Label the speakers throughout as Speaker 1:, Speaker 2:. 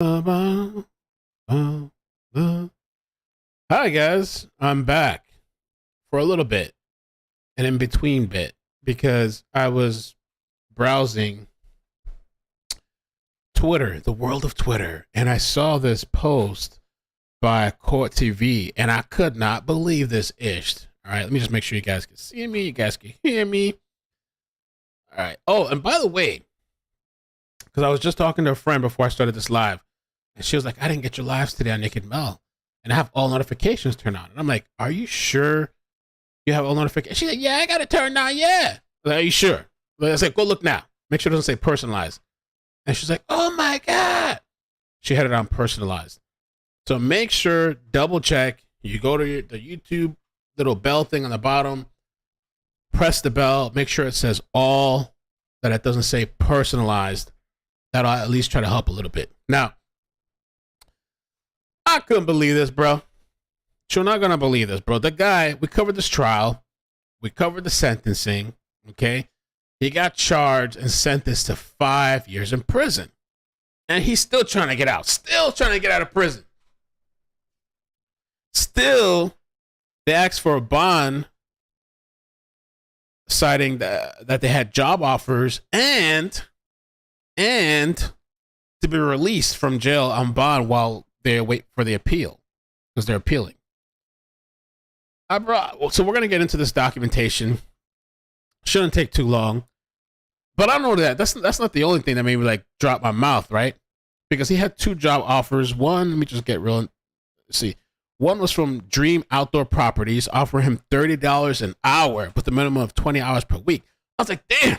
Speaker 1: Hi guys, I'm back for a little bit, an in between bit, because I was browsing Twitter, the world of Twitter, and I saw this post by Court TV, and I could not believe this ish. All right, let me just make sure you guys can see me, you guys can hear me. All right. Oh, and by the way, because I was just talking to a friend before I started this live, and she was like, "I didn't get your lives today on Naked Mel, and I have all notifications turned on." And I'm like, "Are you sure you have all notifications?" She's like, "Yeah, I got it turned on. Yeah." I'm like, "Are you sure?" I was like, "Go look now. Make sure it doesn't say personalized." And she's like, "Oh my god." She had it on personalized. So make sure, double check. You go to the YouTube little bell thing on the bottom, press the bell, make sure it says all, that it doesn't say personalized. That'll at least try to help a little bit. Now, I couldn't believe this, bro. You're not gonna believe this, bro. The guy, we covered this trial, we covered the sentencing, okay? He got charged and sentenced to 5 years in prison. And he's still trying to get out. Still trying to get out of prison. Still, they asked for a bond, citing that they had job offers and to be released from jail on bond while they wait for the appeal, because they're appealing. So we're going to get into this documentation. Shouldn't take too long. But I know that's not the only thing that made me like drop my mouth, right? Because he had two job offers. One, let me just get real. See, one was from Dream Outdoor Properties, offering him $30 an hour with a minimum of 20 hours per week. I was like, damn,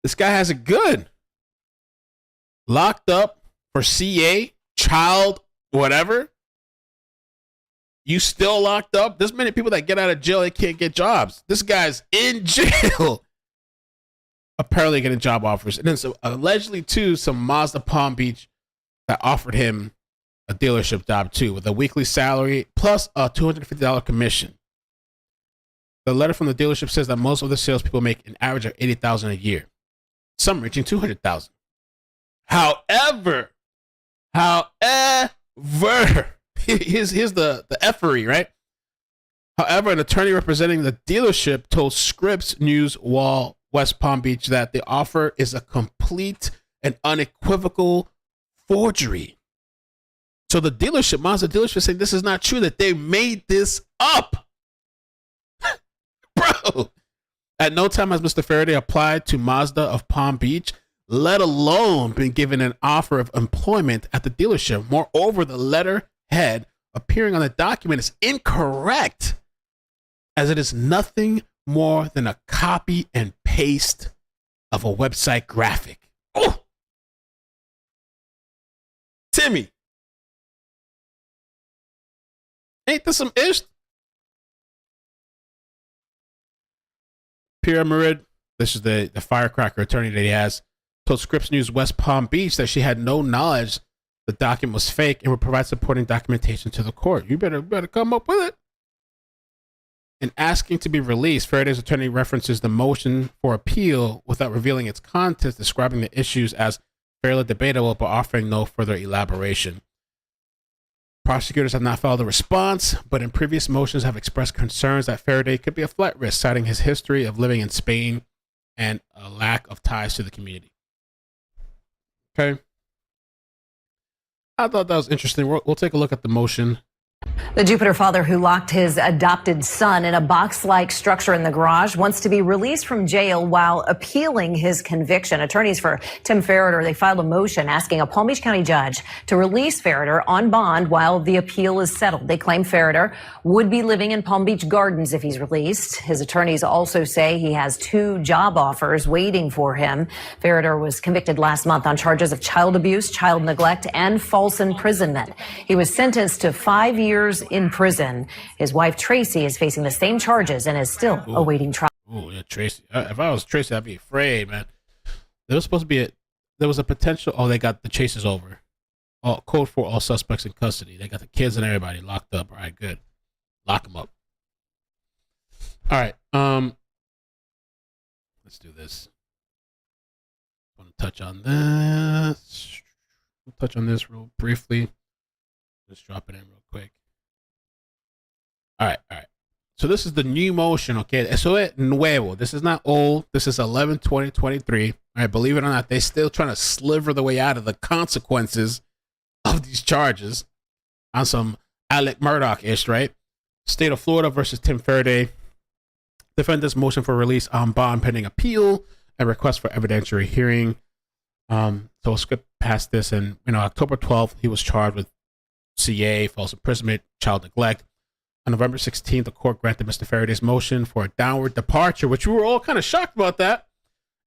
Speaker 1: this guy has it good. Locked up for CA, child, whatever. You still locked up? There's many people that get out of jail, they can't get jobs. This guy's in jail, apparently getting job offers. And then allegedly, too, some Mazda Palm Beach that offered him a dealership job, too, with a weekly salary plus a $250 commission. The letter from the dealership says that most of the salespeople make an average of $80,000 a year, some reaching $200,000. However, here's the effery, right? However, an attorney representing the dealership told Scripps News Wall West Palm Beach that the offer is a complete and unequivocal forgery. So the dealership, Mazda dealership, saying this is not true, that they made this up. Bro, at no time has Mr. Ferriter applied to Mazda of Palm Beach, let alone been given an offer of employment at the dealership. Moreover, the letterhead appearing on the document is incorrect, as it is nothing more than a copy and paste of a website graphic. Oh, Timmy, ain't this some ish? Pierre Merid, this is the firecracker attorney that he has, told Scripps News West Palm Beach that she had no knowledge the document was fake and would provide supporting documentation to the court. You better come up with it. In asking to be released, Ferriter's attorney references the motion for appeal without revealing its contents, describing the issues as fairly debatable but offering no further elaboration. Prosecutors have not filed a response, but in previous motions have expressed concerns that Ferriter could be a flight risk, citing his history of living in Spain and a lack of ties to the community. Okay. I thought that was interesting. We'll take a look at the motion.
Speaker 2: The Jupiter father who locked his adopted son in a box-like structure in the garage wants to be released from jail while appealing his conviction. Attorneys for Tim Ferriter, they filed a motion asking a Palm Beach County judge to release Ferriter on bond while the appeal is settled. They claim Ferriter would be living in Palm Beach Gardens if he's released. His attorneys also say he has two job offers waiting for him. Ferriter was convicted last month on charges of child abuse, child neglect, and false imprisonment. He was sentenced to 5 years in prison. His wife, Tracy, is facing the same charges and is still awaiting trial.
Speaker 1: Oh, yeah, Tracy. If I was Tracy, I'd be afraid, man. There was supposed to be there was a potential. Oh, they got the chase is over. Code for all suspects in custody. They got the kids and everybody locked up. All right, good. Lock them up. All right. Let's do this. I want to touch on this. we'll touch on this real briefly. Just drop it in real quick. All right. So this is the new motion, okay? Eso es nuevo. This is not old. This is 11/20/23. All right, believe it or not, they're still trying to sliver the way out of the consequences of these charges on some Alec Murdaugh-ish, right? State of Florida versus Tim Ferriter. Defendant's motion for release on bond pending appeal and request for evidentiary hearing. So we'll skip past this. And, October 12th, he was charged with CA, false imprisonment, child neglect. On November 16th, the court granted Mr. Ferriter's motion for a downward departure, which we were all kind of shocked about that,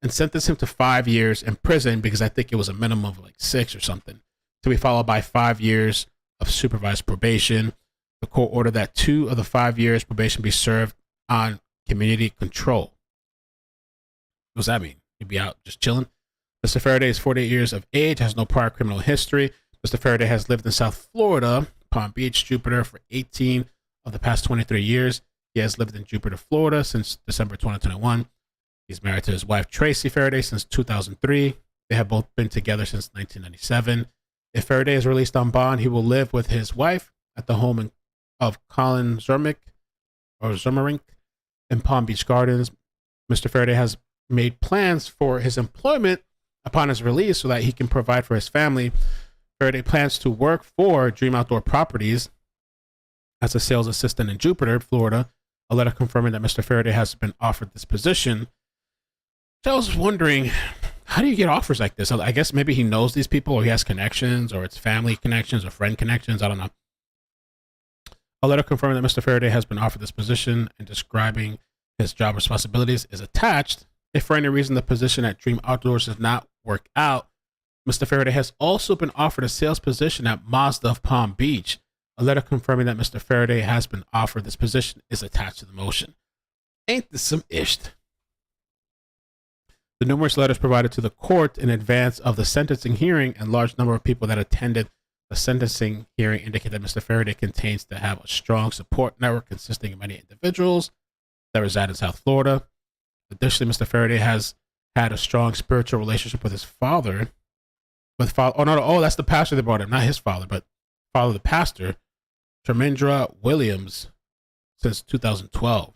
Speaker 1: and sentenced him to 5 years in prison because I think it was a minimum of like 6 or something, to be followed by 5 years of supervised probation. The court ordered that 2 of the 5 years probation be served on community control. What does that mean? He'd be out just chilling? Mr. Ferriter is 48 years of age, has no prior criminal history. Mr. Ferriter has lived in South Florida, Palm Beach, Jupiter for 18 of the past 23 years. He has lived in Jupiter, Florida since December 2021. He's married to his wife, Tracy Ferriter, since 2003. They have both been together since 1997. If Ferriter is released on bond, he will live with his wife at the home of Colin Zermerink in Palm Beach Gardens. Mr. Ferriter has made plans for his employment upon his release so that he can provide for his family. Ferriter plans to work for Dream Outdoor Properties as a sales assistant in Jupiter, Florida. A letter confirming that Mr. Ferriter has been offered this position. So I was wondering, how do you get offers like this? I guess maybe he knows these people, or he has connections, or it's family connections, or friend connections. I don't know. A letter confirming that Mr. Ferriter has been offered this position and describing his job responsibilities is attached. If for any reason the position at Dream Outdoors does not work out, Mr. Ferriter has also been offered a sales position at Mazda of Palm Beach. A letter confirming that Mr. Ferriter has been offered this position is attached to the motion. Ain't this some isht? The numerous letters provided to the court in advance of the sentencing hearing and large number of people that attended the sentencing hearing indicate that Mr. Ferriter continues to have a strong support network consisting of many individuals that reside in South Florida. Additionally, Mr. Ferriter has had a strong spiritual relationship with his father. That's the pastor that brought him, not his father, but father, the pastor, Tremendra Williams, since 2012.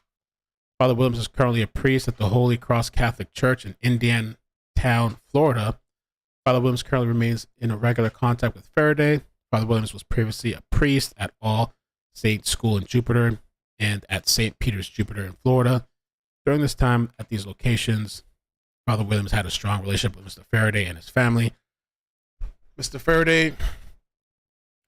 Speaker 1: Father Williams is currently a priest at the Holy Cross Catholic Church in Indiantown, Florida. Father Williams currently remains in a regular contact with Ferriter. Father Williams was previously a priest at All Saints School in Jupiter and at St. Peter's, Jupiter in Florida. During this time at these locations, Father Williams had a strong relationship with Mr. Ferriter and his family. Mr. Ferriter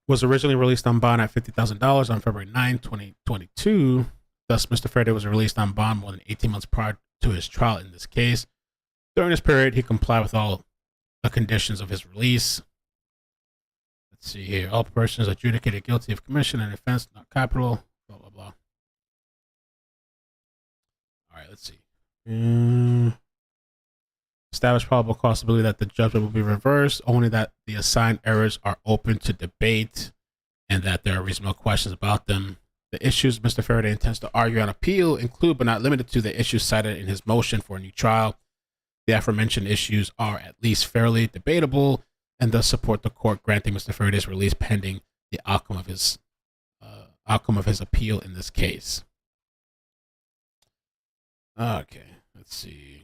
Speaker 1: was originally released on bond at $50,000 on February 9, 2022. Thus, Mr. Ferriter was released on bond more than 18 months prior to his trial in this case. During this period, he complied with all the conditions of his release. Let's see here. All persons adjudicated guilty of commission and offense not capital. Blah, blah, blah. All right, let's see. Established probable possibility that the judgment will be reversed, only that the assigned errors are open to debate and that there are reasonable questions about them. The issues Mr. Ferriter intends to argue on appeal include, but not limited to, the issues cited in his motion for a new trial. The aforementioned issues are at least fairly debatable and thus support the court granting Mr. Ferriter's release pending the outcome of his appeal in this case. Okay, let's see.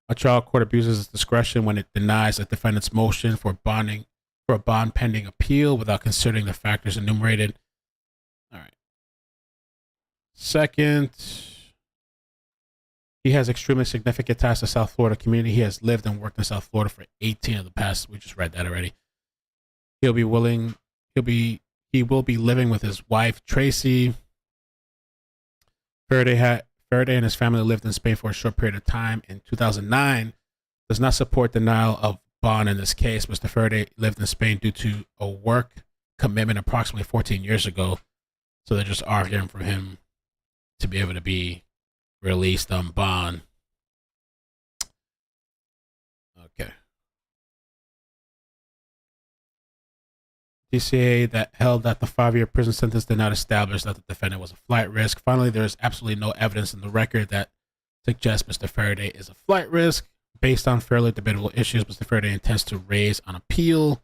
Speaker 1: A trial court abuses its discretion when it denies a defendant's motion for a bond pending appeal without considering the factors enumerated. All right. Second, he has extremely significant ties to South Florida community. He has lived and worked in South Florida for 18 of the past. We just read that already. He will be living with his wife, Tracy. Ferriter and his family lived in Spain for a short period of time in 2009. Does not support denial of bond in this case. Mr. Ferriter lived in Spain due to a work commitment approximately 14 years ago. So they're just arguing for him to be able to be released on bond. Okay. DCA that held that the 5-year prison sentence did not establish that the defendant was a flight risk. Finally, there is absolutely no evidence in the record that suggests Mr. Ferriter is a flight risk. based on fairly debatable issues Mr. Ferriter intends to raise on appeal.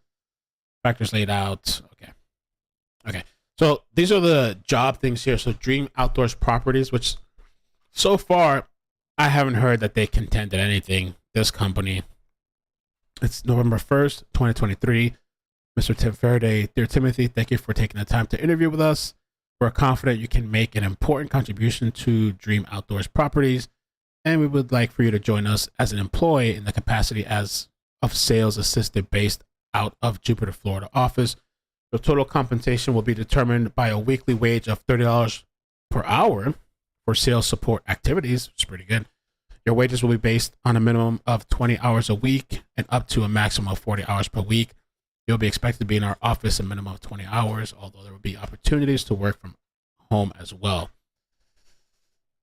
Speaker 1: Factors laid out. Okay. So these are the job things here. So Dream Outdoors Properties, which so far I haven't heard that they contended anything. This company. It's November 1st, 2023. Mr. Tim Ferriter, dear Timothy, thank you for taking the time to interview with us. We're confident you can make an important contribution to Dream Outdoors Properties, and we would like for you to join us as an employee in the capacity as of sales assistant based out of Jupiter, Florida office. The total compensation will be determined by a weekly wage of $30 per hour for sales support activities, which is pretty good. Your wages will be based on a minimum of 20 hours a week and up to a maximum of 40 hours per week. You'll be expected to be in our office a minimum of 20 hours, although there will be opportunities to work from home as well.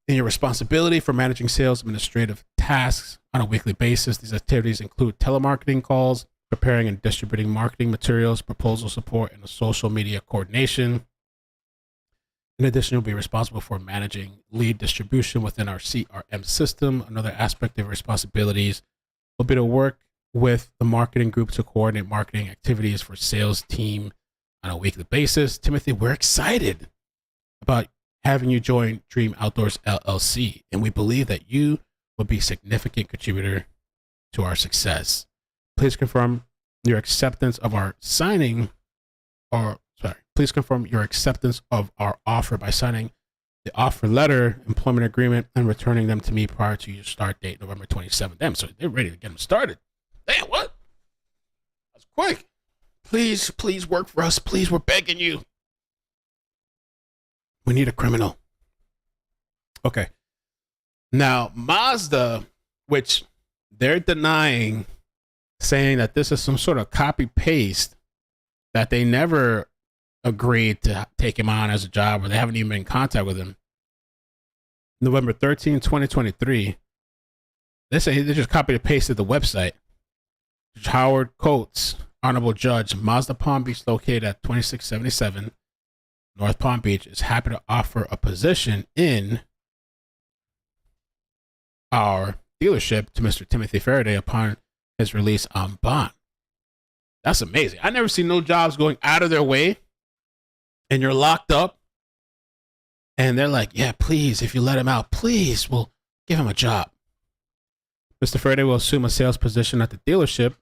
Speaker 1: In your responsibility for managing sales administrative tasks on a weekly basis, these activities include telemarketing calls, preparing and distributing marketing materials, proposal support, and social media coordination. In addition, you'll be responsible for managing lead distribution within our CRM system. Another aspect of responsibilities will be to work with the marketing group to coordinate marketing activities for sales team on a weekly basis. Timothy, we're excited about having you join Dream Outdoors LLC, and we believe that you will be a significant contributor to our success. Please confirm your acceptance of our please confirm your acceptance of our offer by signing the offer letter, employment agreement, and returning them to me prior to your start date, November 27th. Damn, so they're ready to get them started. Damn, what? That's quick. Please work for us. Please, we're begging you. We need a criminal. Okay. Now, Mazda, which they're denying, saying that this is some sort of copy paste, that they never agreed to take him on as a job, or they haven't even been in contact with him. November 13, 2023, they say they just copied and pasted the website. Howard Coates, Honorable Judge, Mazda Palm Beach, located at 2677 North Palm Beach, is happy to offer a position in our dealership to Mr. Timothy Ferriter upon his release on bond. That's amazing. I never see no jobs going out of their way and you're locked up and they're like, yeah, please, if you let him out, please, we'll give him a job. Mr. Ferriter will assume a sales position at the dealership.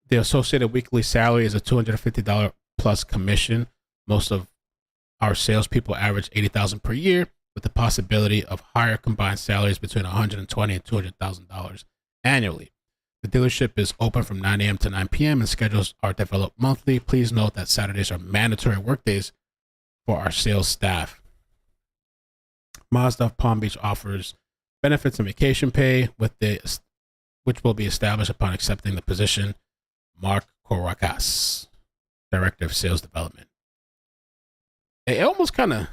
Speaker 1: The associated weekly salary is a $250 plus commission. Most of our salespeople average $80,000 per year, with the possibility of higher combined salaries between $120,000 and $200,000 annually. The dealership is open from 9 a.m. to 9 p.m. and schedules are developed monthly. Please note that Saturdays are mandatory work days for our sales staff. Mazda of Palm Beach offers benefits and vacation pay, which will be established upon accepting the position. Mark Coracas, Director of Sales Development. It almost kind of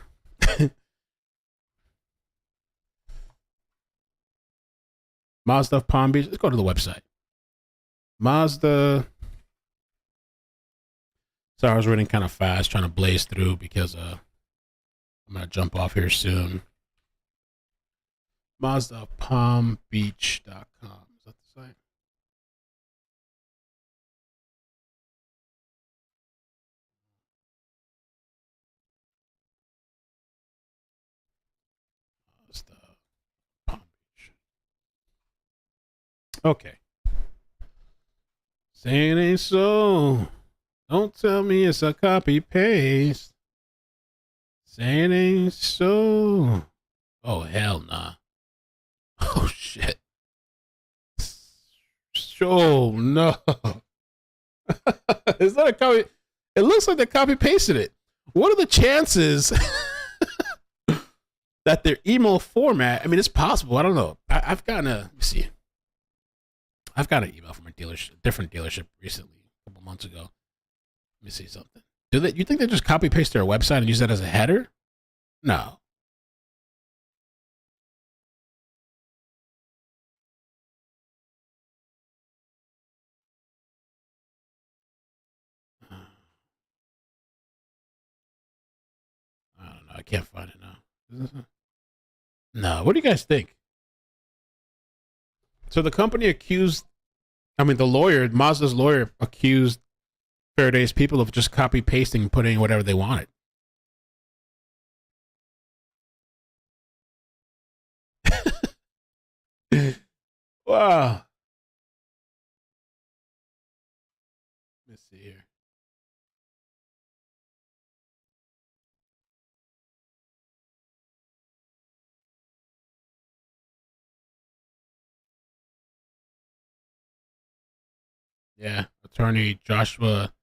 Speaker 1: Mazda of Palm Beach. Let's go to the website. Mazda. Sorry, I was reading kind of fast, trying to blaze through because I'm gonna jump off here soon. MazdaPalmBeach.com. Is that the site? Mazda Palm Beach. Okay. Saying it ain't so. Don't tell me it's a copy paste. Saying it ain't so. Oh, hell nah. Oh, shit. Oh, no. It's not a copy. It looks like they copy pasted it. What are the chances that their email format? I mean, it's possible. I don't know. I've gotten let me see. I've got an email from a different dealership recently, a couple months ago. Let me see something. You think they just copy paste their website and use that as a header? No. I don't know. I can't find it now. No. What do you guys think? So the company accused, the lawyer, Mazda's lawyer, accused Faraday's people of just copy pasting and putting whatever they wanted. Wow. Let's see here. Yeah, attorney Joshua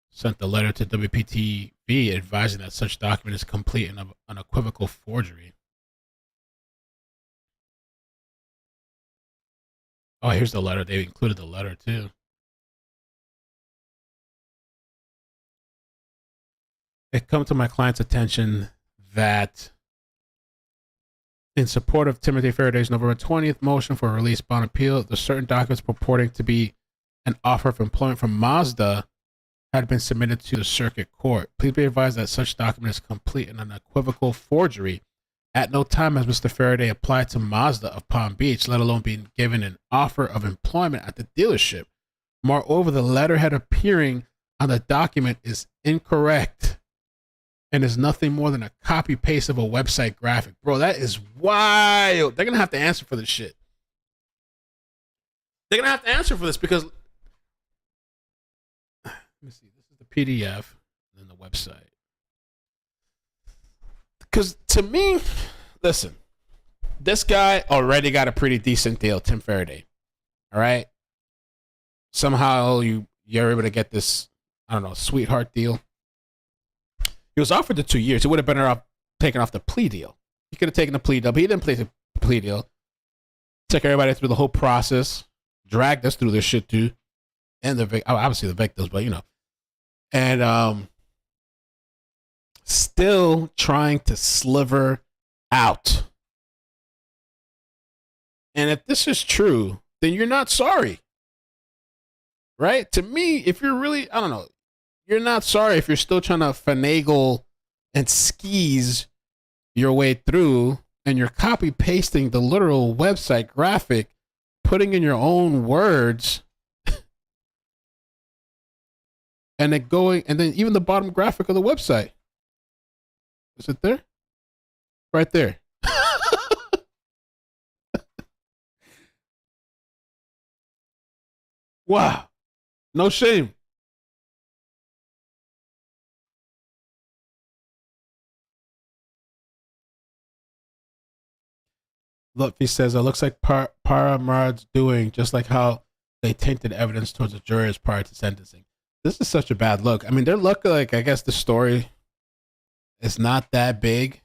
Speaker 1: sent the letter to WPTV advising that such document is complete and unequivocal forgery. Oh, here's the letter. They included the letter too. It come to my client's attention that in support of Timothy Faraday's November 20th motion for a release bond appeal, the certain documents purporting to be an offer of employment from Mazda had been submitted to the circuit court. Please be advised that such document is complete and unequivocal forgery. At no time has Mr. Faraday applied to Mazda of Palm Beach, let alone being given an offer of employment at the dealership. Moreover, the letterhead appearing on the document is incorrect and is nothing more than a copy paste of a website graphic. Bro, that is wild. They're going to have to answer for this shit. They're going to have to answer for this because, let me see, this is the PDF and then the website. Because to me, listen, this guy already got a pretty decent deal, Tim Faraday. All right? Somehow you're able to get this, I don't know, sweetheart deal. He was offered the 2 years. He would have been better off taking off the plea deal. He could have taken the plea deal, but he didn't play the plea deal. Took everybody through the whole process, dragged us through this shit too, and obviously the victims, but you know, and still trying to sliver out. And if this is true, then you're not sorry, right? To me, if you're really, I don't know, you're not sorry if you're still trying to finagle and skis your way through and you're copy pasting the literal website graphic, putting in your own words, and then and then even the bottom graphic of the website. Is it there? Right there. Wow. No shame. Look, he says, it looks like Paramard's doing just like how they tainted evidence towards the jurors prior to sentencing. This is such a bad look. I mean, they're looking like, I guess the story is not that big.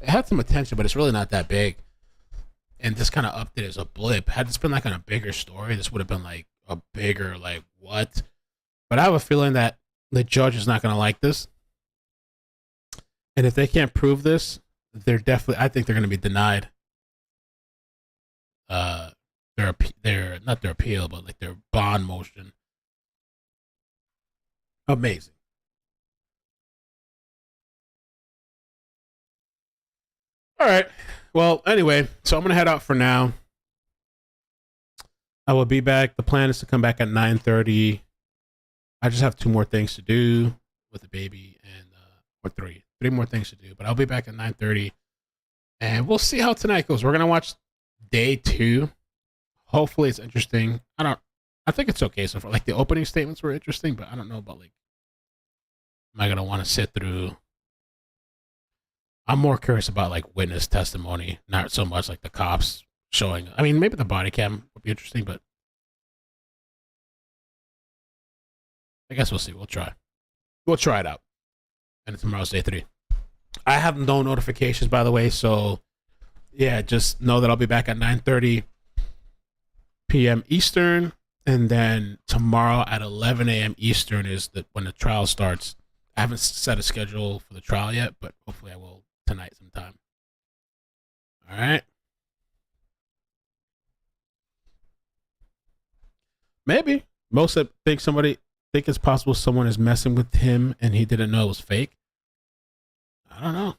Speaker 1: It had some attention, but it's really not that big. And this kind of upped it as a blip. Had this been like on a bigger story, this would have been like a bigger, like, what? But I have a feeling that the judge is not going to like this. And if they can't prove this, I think they're going to be denied their not their appeal, but like their bond motion. Amazing. All right. Well, anyway, so I'm gonna head out for now. I will be back. The plan is to come back at 9:30. I just have 2 more things to do with the baby, and or 3 more things to do. But I'll be back at 9:30, and we'll see how tonight goes. We're gonna watch day 2. Hopefully it's interesting. I think it's okay so far. Like the opening statements were interesting, but I don't know about like, am I gonna want to sit through? I'm more curious about like witness testimony, not so much like the cops showing. I mean, maybe the body cam would be interesting, but I guess we'll see. We'll try it out. And tomorrow's day 3. I have no notifications, by the way, so yeah, just know that I'll be back at 9:30 p.m. Eastern, and then tomorrow at 11 a.m. Eastern is when the trial starts. I haven't set a schedule for the trial yet, but hopefully I will tonight sometime. All right. Maybe. Most think it's possible someone is messing with him and he didn't know it was fake. I don't know.